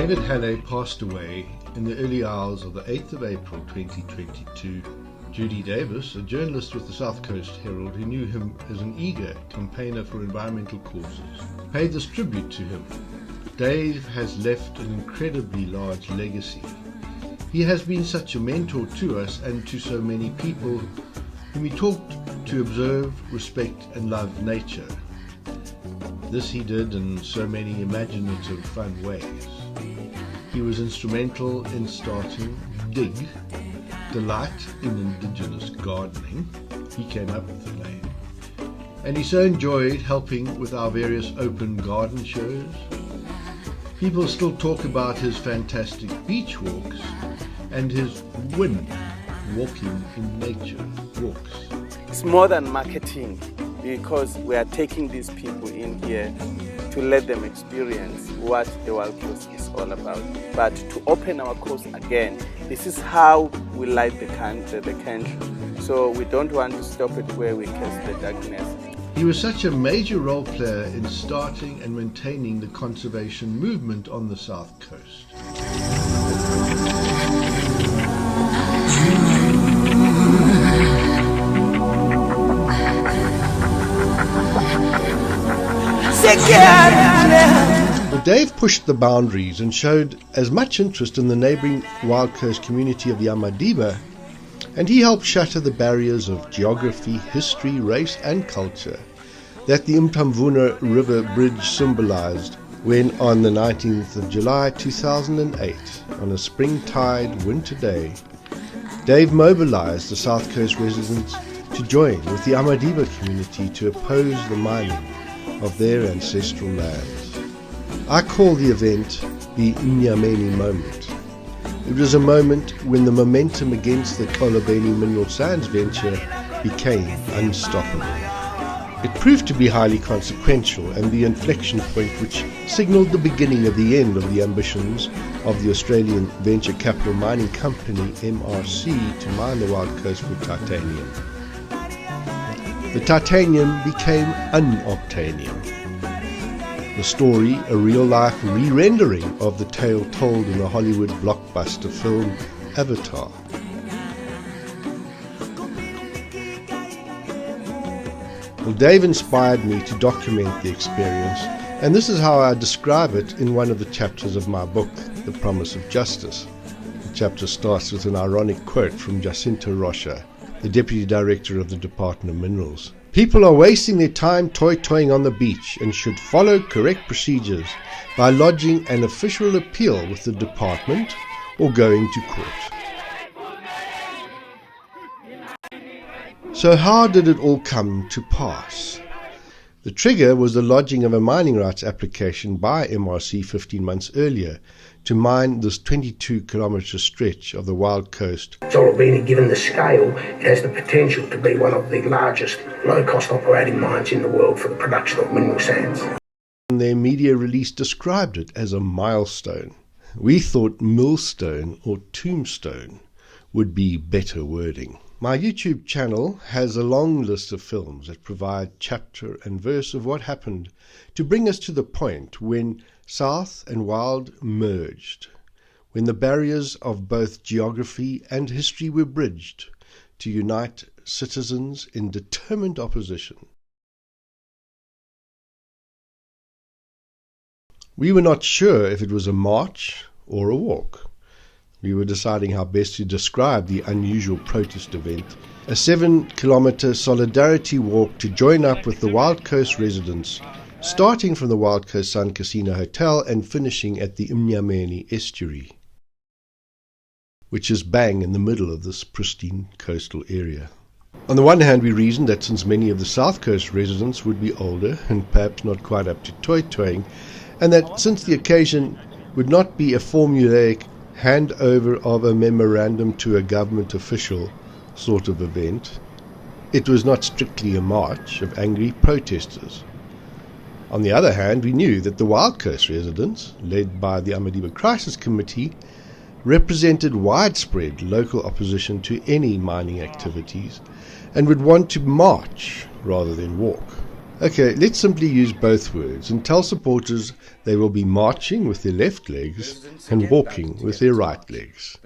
David Halle passed away in the early hours of the 8th of April 2022. Judy Davis, a journalist with the South Coast Herald who knew him as an eager campaigner for environmental causes, paid this tribute to him. Dave has left an incredibly large legacy. He has been such a mentor to us and to so many people whom he taught to observe, respect and love nature. This he did in so many imaginative, fun ways. He was instrumental in starting Dig, Delight in Indigenous Gardening. He came up with the name. And he so enjoyed helping with our various open garden shows. People still talk about his fantastic beach walks and his win walking in nature walks. It's more than marketing, because we are taking these people in here to let them experience what the Wild Coast is all about. But to open our coast again, this is how we light the country. So we don't want to stop it where we cast the darkness. He was such a major role player in starting and maintaining the conservation movement on the South Coast. But Dave pushed the boundaries and showed as much interest in the neighbouring Wild Coast community of the Amadiba, and he helped shatter the barriers of geography, history, race and culture that the Mtamvuna River Bridge symbolized when on the 19th of July 2008, on a spring-tide winter day, Dave mobilized the South Coast residents to join with the Amadiba community to oppose the mining of their ancestral lands. I call the event the Mnyameni moment. It was a moment when the momentum against the Xolobeni Mineral Sands venture became unstoppable. It proved to be highly consequential and the inflection point which signalled the beginning of the end of the ambitions of the Australian venture capital mining company MRC to mine the Wild Coast for titanium. The titanium became unobtainium. The story, a real-life re-rendering of the tale told in the Hollywood blockbuster film Avatar. Well, Dave inspired me to document the experience, and this is how I describe it in one of the chapters of my book, The Promise of Justice. The chapter starts with an ironic quote from Jacinta Rocha, the Deputy Director of the Department of Minerals. People are wasting their time toy-toying on the beach and should follow correct procedures by lodging an official appeal with the department or going to court. So how did it all come to pass? The trigger was the lodging of a mining rights application by MRC 15 months earlier to mine this 22-kilometre stretch of the Wild Coast. Xolobeni, given the scale, it has the potential to be one of the largest low-cost operating mines in the world for the production of mineral sands. And their media release described it as a milestone. We thought millstone or tombstone would be better wording. My YouTube channel has a long list of films that provide chapter and verse of what happened to bring us to the point when South and Wild merged, when the barriers of both geography and history were bridged to unite citizens in determined opposition. We were not sure if it was a march or a walk. We were deciding how best to describe the unusual protest event, a 7-kilometre solidarity walk to join up with the Wild Coast residents starting from the Wild Coast Sun Casino Hotel and finishing at the Mnyameni estuary, which is bang in the middle of this pristine coastal area. On the one hand, we reasoned that since many of the South Coast residents would be older and perhaps not quite up to toy-toying, and that since the occasion would not be a formulaic handover of a memorandum to a government official sort of event, it was not strictly a march of angry protesters. On the other hand, we knew that the Wild Coast residents, led by the Amadiba Crisis Committee, represented widespread local opposition to any mining activities and would want to march rather than walk. Okay, let's simply use both words and tell supporters they will be marching with their left legs and walking with their right legs.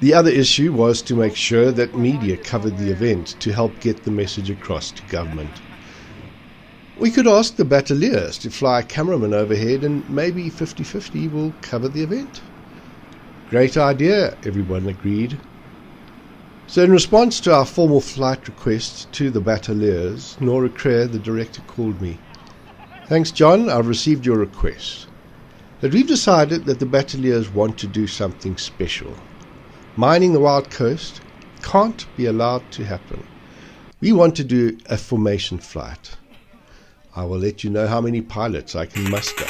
The other issue was to make sure that media covered the event to help get the message across to government. We could ask the Bateleurs to fly a cameraman overhead and maybe 50-50 will cover the event. Great idea, everyone agreed. So in response to our formal flight request to the Bateleurs, Nora Creer, the director, called me. Thanks, John, I've received your request. But we've decided that the Bateleurs want to do something special. Mining the Wild Coast can't be allowed to happen. We want to do a formation flight. I will let you know how many pilots I can muster.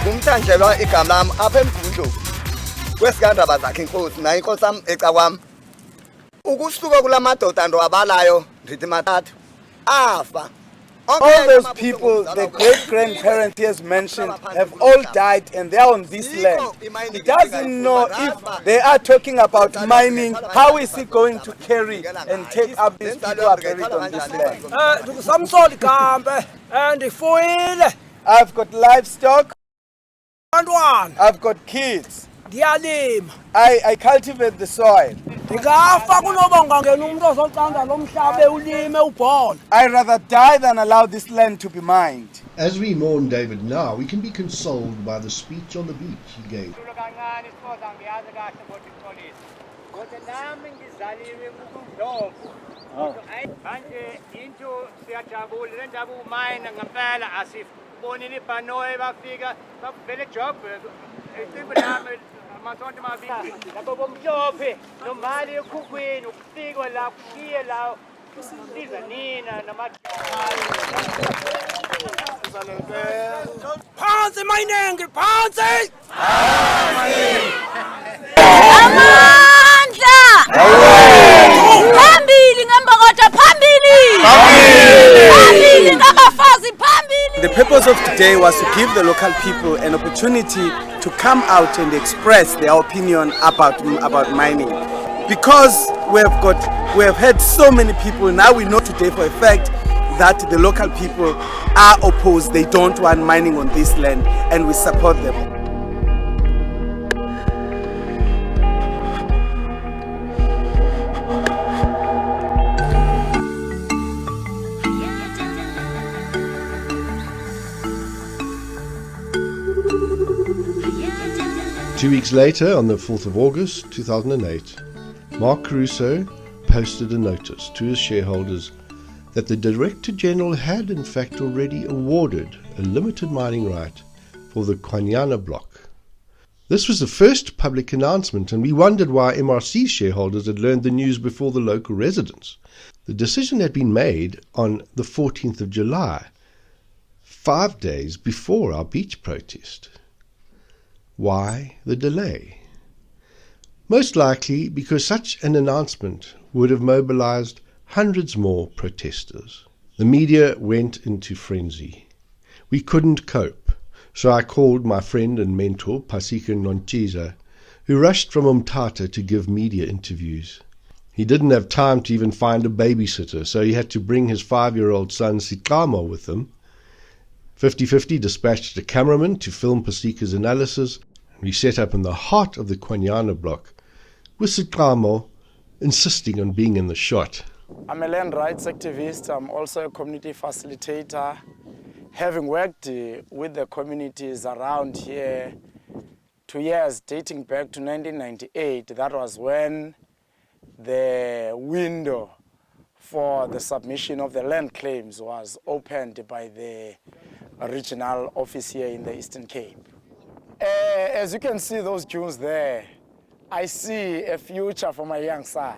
Kumthanjelwa igama lami apha eMgungundlovu kwesikandaba zakhe inkosi nayo inkosi yami ecakwami ukusuka kulamadoda ndo abalayo ndithi mathathu afa. All those people, the great-grandparents he has mentioned, have all died and they are on this land. He doesn't know if they are talking about mining, how is he going to carry and take up these people who are buried on this land? I've got livestock, I've got kids, I cultivate the soil. I'd rather die than allow this land to be mined. As we mourn David now, we can be consoled by the speech on the beach he gave. Phansi mayinenge phansi amandla phambili ngembokotho phambili ngabafazi phambili. The purpose of today was to give the local people an opportunity to come out and express their opinion about mining. Because we have had so many people, now we know today for a fact that the local people are opposed. They don't want mining on this land, and we support them. Two weeks later, on the 4th of August 2008, Mark Caruso posted a notice to his shareholders that the Director General had in fact already awarded a limited mining right for the Kwanyana block. This was the first public announcement, and we wondered why MRC shareholders had learned the news before the local residents. The decision had been made on the 14th of July, 5 days before our beach protest. Why the delay? most likely because such an announcement would have mobilized hundreds more protesters. The media went into frenzy. We couldn't cope, so I called my friend and mentor, Pasika Nonchiza, who rushed from Umtata to give media interviews. He didn't have time to even find a babysitter, so he had to bring his 5-year-old son Sitlamo with him. 50-50 dispatched a cameraman to film Pasika's analysis, and we set up in the heart of the Kwanyana block, with Sitlamo insisting on being in the shot. I'm a land rights activist. I'm also a community facilitator. Having worked with the communities around here 2 years dating back to 1998, that was when the window for the submission of the land claims was opened by the regional office here in the Eastern Cape. As you can see those dunes there, I see a future for my young son.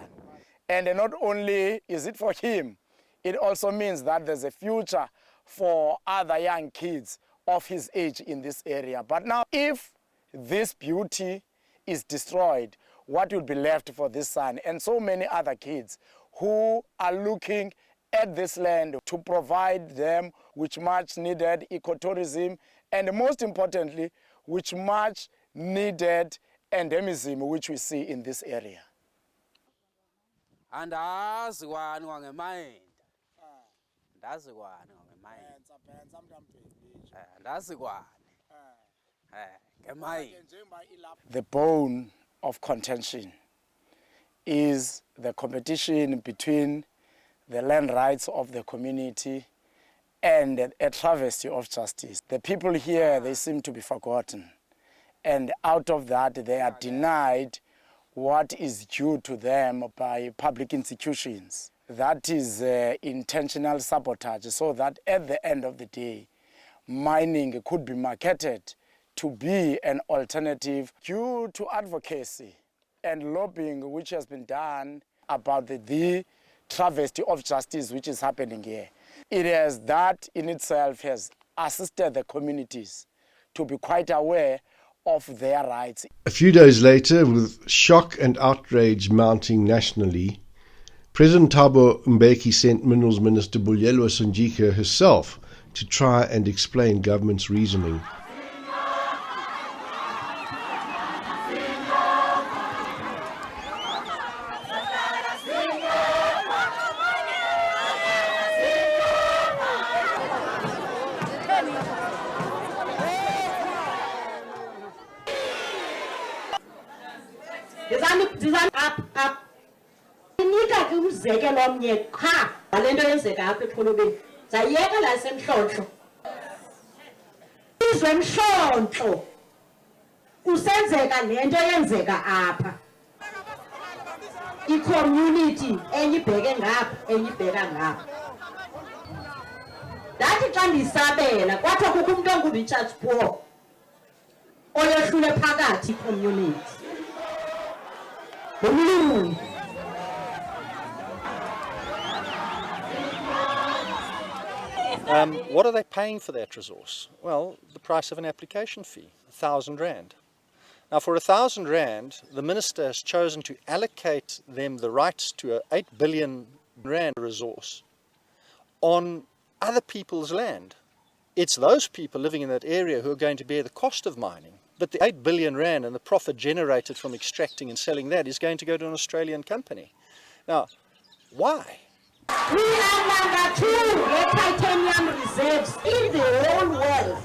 And not only is it for him, it also means that there's a future for other young kids of his age in this area. But now, if this beauty is destroyed, what will be left for this son and so many other kids who are looking at this land to provide them with much needed ecotourism and most importantly, with much needed endemism which we see in this area. And that's one on a mind. That's one on a mind. That's one. The bone of contention is the competition between the land rights of the community and a travesty of justice. The people here, they seem to be forgotten. And out of that, they are denied what is due to them by public institutions. That is intentional sabotage, so that at the end of the day, mining could be marketed to be an alternative due to advocacy and lobbying which has been done about the travesty of justice which is happening here. It has that in itself has assisted the communities to be quite aware of their rights. A few days later, with shock and outrage mounting nationally, President Thabo Mbeki sent Minerals Minister Bulelwa Sunjika herself to try and explain government's reasoning. umzekelo omnye qha ngale nto yenzeka apha eXolobeni zayiyeka la semhlonhlo izwe mhlonhlo kusenzeka le nto yenzeka apha i-community enye ibheke ngapha enye ibheka ngapha ndathi xa ndisabela kwathiwa kukho umntu ongu-Richard Poor oyehlule phakathi i-community ngomlungu. What are they paying for that resource? Well, the price of an application fee, 1,000 Rand. Now, for 1,000 Rand, the minister has chosen to allocate them the rights to an 8 billion Rand resource on other people's land. It's those people living in that area who are going to bear the cost of mining. But the 8 billion Rand and the profit generated from extracting and selling that is going to go to an Australian company. Now, why? We are #2 titanium reserves in the whole world.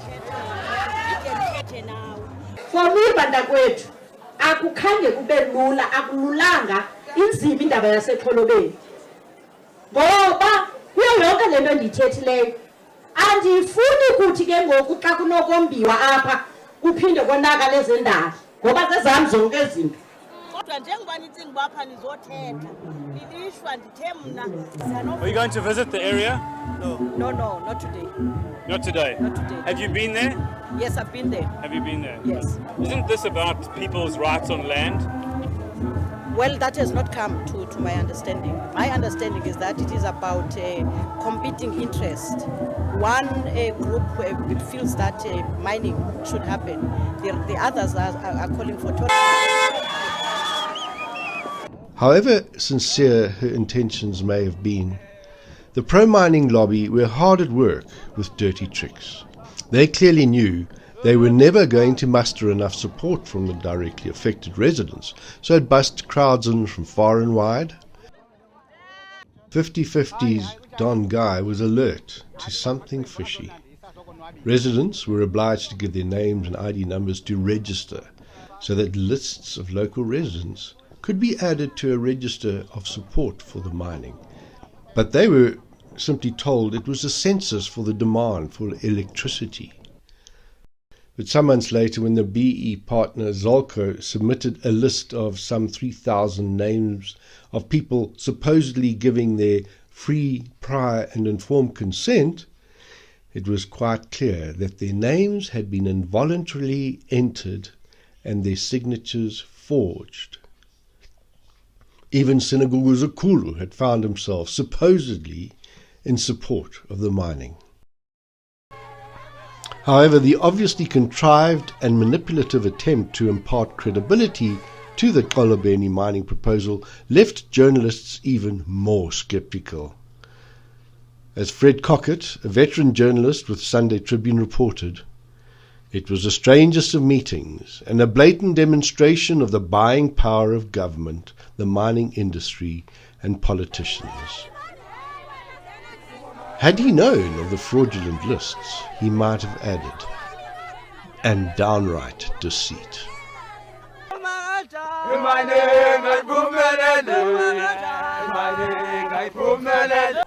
For me, bantakwethu, akukhange kube lula, akululanga inzima indaba yaseXolobeni. Ngoba kuyo yonke le nto ndiyithethileyo, andifuni ukuthi ke ngoku xa kunokombiwa apha kuphinde konakale ezendalo, ngoba zezam zonke ezinto. Are you going to visit the area? No, not today. Not today? Not today. Have you been there? Yes, I've been there. Have you been there? Yes. Isn't this about people's rights on land? Well, that has not come to my understanding. My understanding is that it is about competing interest. One group feels that mining should happen. The others are calling for total. However sincere her intentions may have been, the pro-mining lobby were hard at work with dirty tricks. They clearly knew they were never going to muster enough support from the directly affected residents, so it bussed crowds in from far and wide. 50/50's Don Guy was alert to something fishy. Residents were obliged to give their names and ID numbers to register, so that lists of local residents could be added to a register of support for the mining. But they were simply told it was a census for the demand for electricity. But some months later, when the BE partner Zolco submitted a list of some 3,000 names of people supposedly giving their free, prior and informed consent, it was quite clear that their names had been involuntarily entered and their signatures forged. Even Sinagugu Zukulu had found himself supposedly in support of the mining. However, the obviously contrived and manipulative attempt to impart credibility to the Xolobeni mining proposal left journalists even more skeptical. As Fred Cockett, a veteran journalist with Sunday Tribune, reported, it was the strangest of meetings and a blatant demonstration of the buying power of government, the mining industry and politicians. Had he known of the fraudulent lists, he might have added, and downright deceit.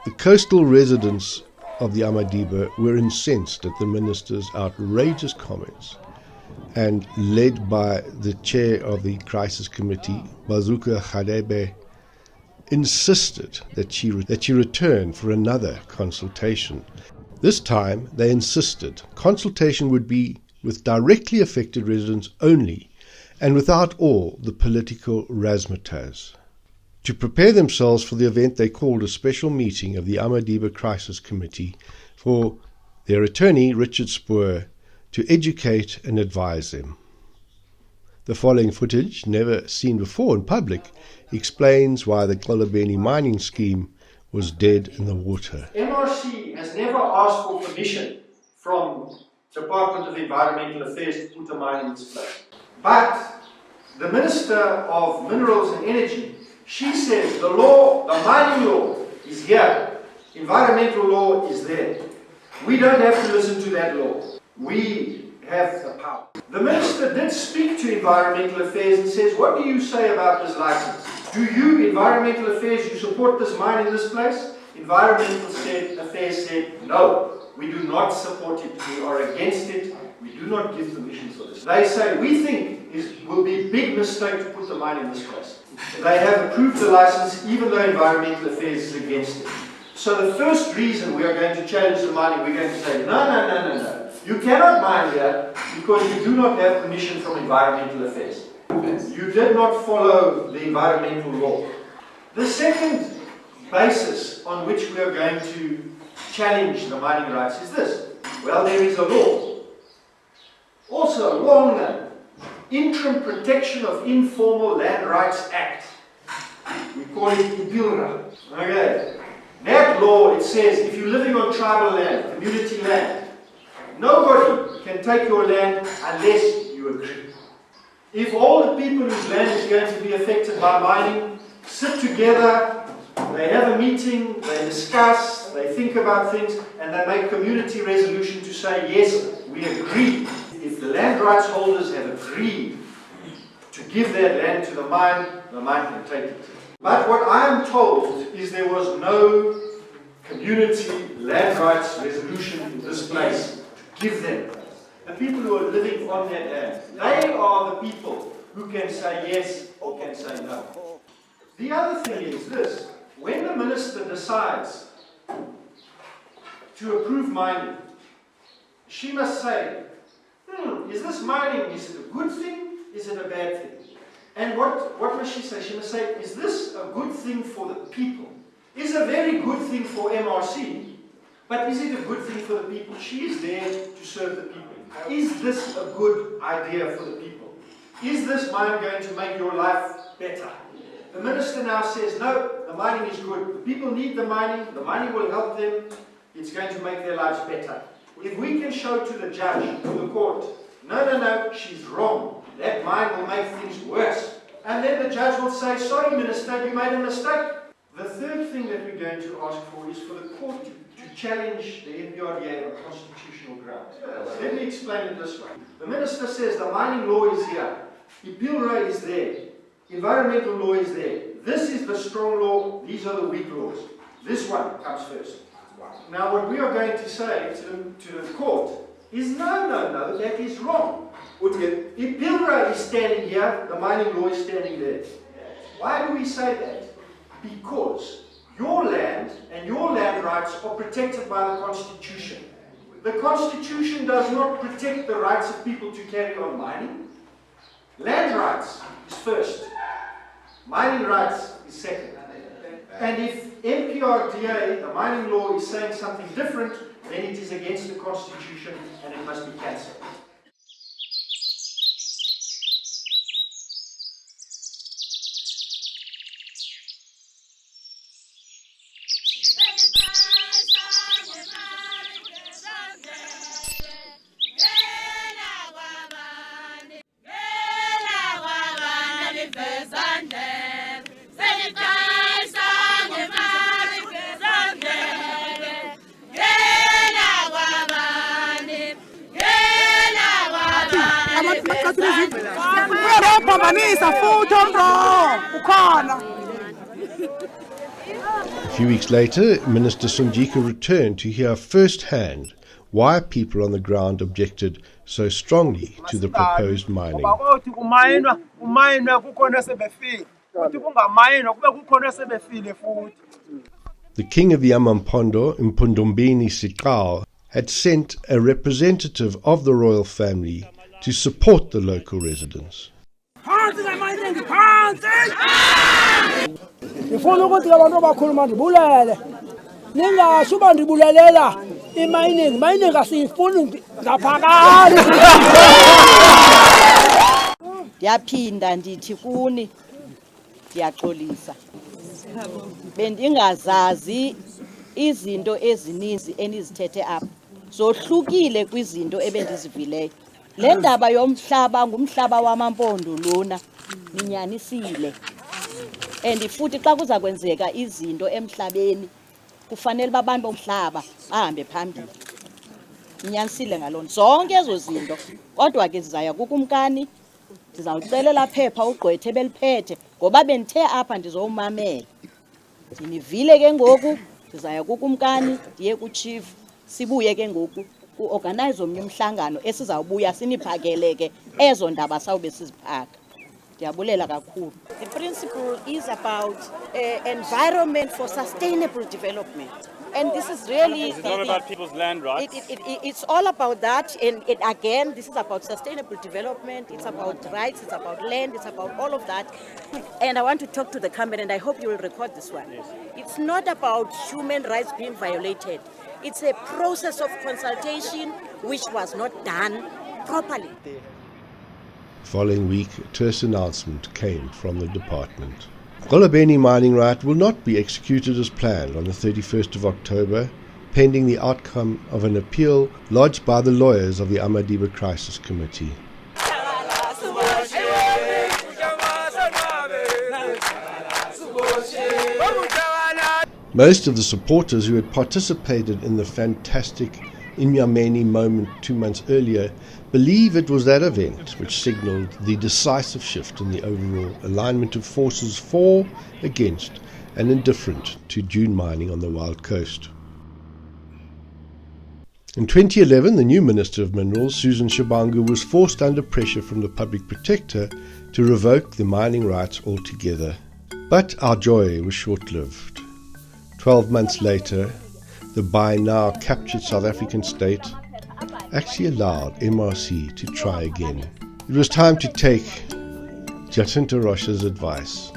The coastal residents of the Amadiba were incensed at the minister's outrageous comments, and led by the chair of the crisis committee, Bazuka Khadebe, insisted that she return for another consultation. This time they insisted consultation would be with directly affected residents only and without all the political razzmatazz. To prepare themselves for the event, they called a special meeting of the Amadiba Crisis Committee for their attorney, Richard Spoor, to educate and advise them. The following footage, never seen before in public, explains why the Xolobeni mining scheme was dead in the water. MRC has never asked for permission from the Department of Environmental Affairs to put a mine in this place. But the Minister of Minerals and Energy, she says the law, the mining law is here. Environmental law is there. We don't have to listen to that law. We have the power. The Minister did speak to Environmental Affairs and says, what do you say about this license? Do you, Environmental Affairs, you support this mine in this place? Environmental Affairs said, no, we do not support it. We are against it. We do not give permission for this. They say, we think it will be a big mistake to put the mine in this place. They have approved the license even though Environmental Affairs is against it. So the first reason we are going to challenge the mining, we're going to say, no. You cannot mine here because you do not have permission from Environmental Affairs. You did not follow the environmental law. The second basis on which we are going to challenge the mining rights is this. Well, there is a law. Also, a long name. Interim Protection of Informal Land Rights Act. We call it IPILRA. Okay. That law, it says, if you're living on tribal land, community land, nobody can take your land unless you agree. If all the people whose land is going to be affected by mining sit together, they have a meeting, they discuss, they think about things, and they make community resolution to say, yes, we agree. If the land rights holders have agreed to give that land to the mine can take it. But what I am told is there was no community land rights resolution in this place to give them. The people who are living on that land, they are the people who can say yes or can say no. The other thing is this, when the minister decides to approve mining, she must say, is this mining, is it a good thing, is it a bad thing? And what must she say? She must say, is this a good thing for the people? Is a very good thing for MRC, but is it a good thing for the people? She is there to serve the people. Is this a good idea for the people? Is this mine going to make your life better? The minister now says, no, the mining is good. The people need the mining will help them, it's going to make their lives better. If we can show to the judge, to the court, no, she's wrong, that mine will make things worse. And then the judge will say, sorry minister, you made a mistake. The third thing that we're going to ask for is for the court to challenge the MPRDA on constitutional grounds. Let me explain it this way. The minister says the mining law is here, Ipilra is there, environmental law is there. This is the strong law, these are the weak laws. This one comes first. Now what we are going to say to the court is no, that is wrong. Ipilra is standing here, the mining law is standing there. Why do we say that? Because your land and your land rights are protected by the Constitution. The Constitution does not protect the rights of people to carry on mining. Land rights is first. Mining rights is second. And if MPRDA, the mining law, is saying something different, then it is against the Constitution and it must be cancelled. A few weeks later, Minister Sonjika returned to hear firsthand why people on the ground objected so strongly to the proposed mining. The king of Yamampondo, Xolobeni Mineral, had sent a representative of the royal family to support the local residents. Ndiyaphinda ndithi kuni ndiyaxolisa bendingazazi izinto ezininzi enizithethe apha zohlukile kwizinto ebendizivileyo. Le ndaba yomhlaba ngumhlaba wamampondo lona ninyanisile, and futhi xa kuza kwenzeka izinto emhlabeni kufanele abantu bomhlaba bahambe phambili. Ninyanisile ngalona zonke ezo zinto, kodwa ke sizaya kukumkani ndizawucelela phepha ugqwethe beliphethe ngoba bendithe apha ndizowumamela. Ndinivile ke ngoku ndizaya kukumkani ndiye kuchief sibuye ke ngoku ku-organize omnye umhlangano esizawubuya siniphakele ke ezo ndaba sawube siziphaka. Ndiyabulela kakhulu. The principle is about environment for sustainable development. And this is really... It's not about people's land rights. It's all about that. And again, this is about sustainable development. It's about rights. It's about land. It's about all of that. And I want to talk to the camera, and I hope you will record this one. Yes. It's not about human rights being violated. It's a process of consultation which was not done properly. Following week, a terse announcement came from the department. Xolobeni mining right will not be executed as planned on the 31st of October, pending the outcome of an appeal lodged by the lawyers of the Amadiba Crisis Committee. Most of the supporters who had participated in the fantastic Mnyameni moment 2 months earlier believe it was that event which signalled the decisive shift in the overall alignment of forces for, against and indifferent to dune mining on the Wild Coast. In 2011, the new Minister of Minerals, Susan Shabangu, was forced under pressure from the Public Protector to revoke the mining rights altogether. But our joy was short-lived. 12 months later, the by now captured South African state actually allowed MRC to try again. It was time to take Jacinta Rocha's advice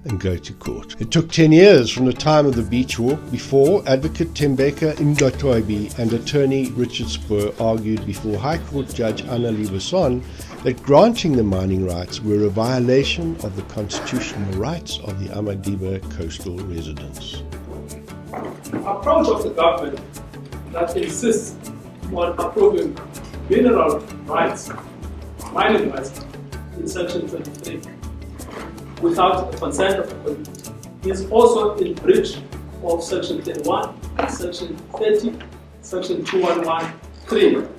and go to court. It took 10 years from the time of the beach walk before Advocate Tembeka Mngatoibi and attorney Richard Spoor argued before High Court Judge Anna Libason that granting the mining rights were a violation of the constitutional rights of the Amadiba coastal residents. Approach of the government that insists on approving mineral rights, mining rights in Section 23 without the consent of the community is also in breach of Section 31, Section 30, Section 2113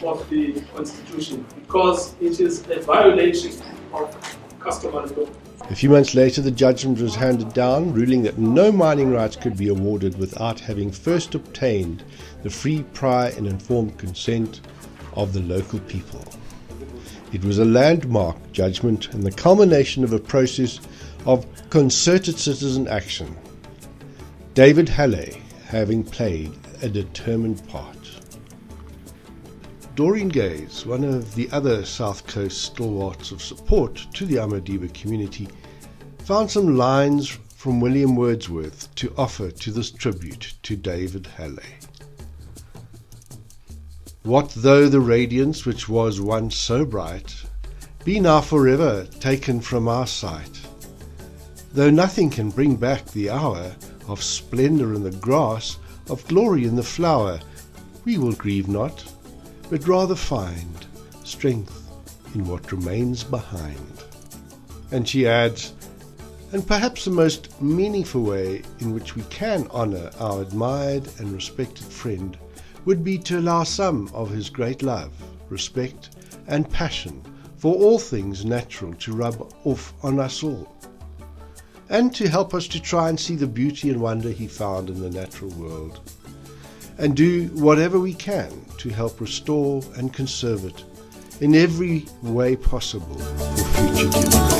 of the Constitution, because it is a violation of customary law. A few months later, the judgment was handed down, ruling that no mining rights could be awarded without having first obtained the free, prior and informed consent of the local people. It was a landmark judgment and the culmination of a process of concerted citizen action, David Halle having played a determined part. Doreen Gaze, one of the other South Coast stalwarts of support to the Amadiba community, found some lines from William Wordsworth to offer to this tribute to David Halle. What though the radiance which was once so bright be now forever taken from our sight? Though nothing can bring back the hour of splendour in the grass, of glory in the flower, we will grieve not, but rather find strength in what remains behind. And she adds, and perhaps the most meaningful way in which we can honour our admired and respected friend would be to allow some of his great love, respect and passion for all things natural to rub off on us all, and to help us to try and see the beauty and wonder he found in the natural world, and do whatever we can to help restore and conserve it in every way possible for future generations.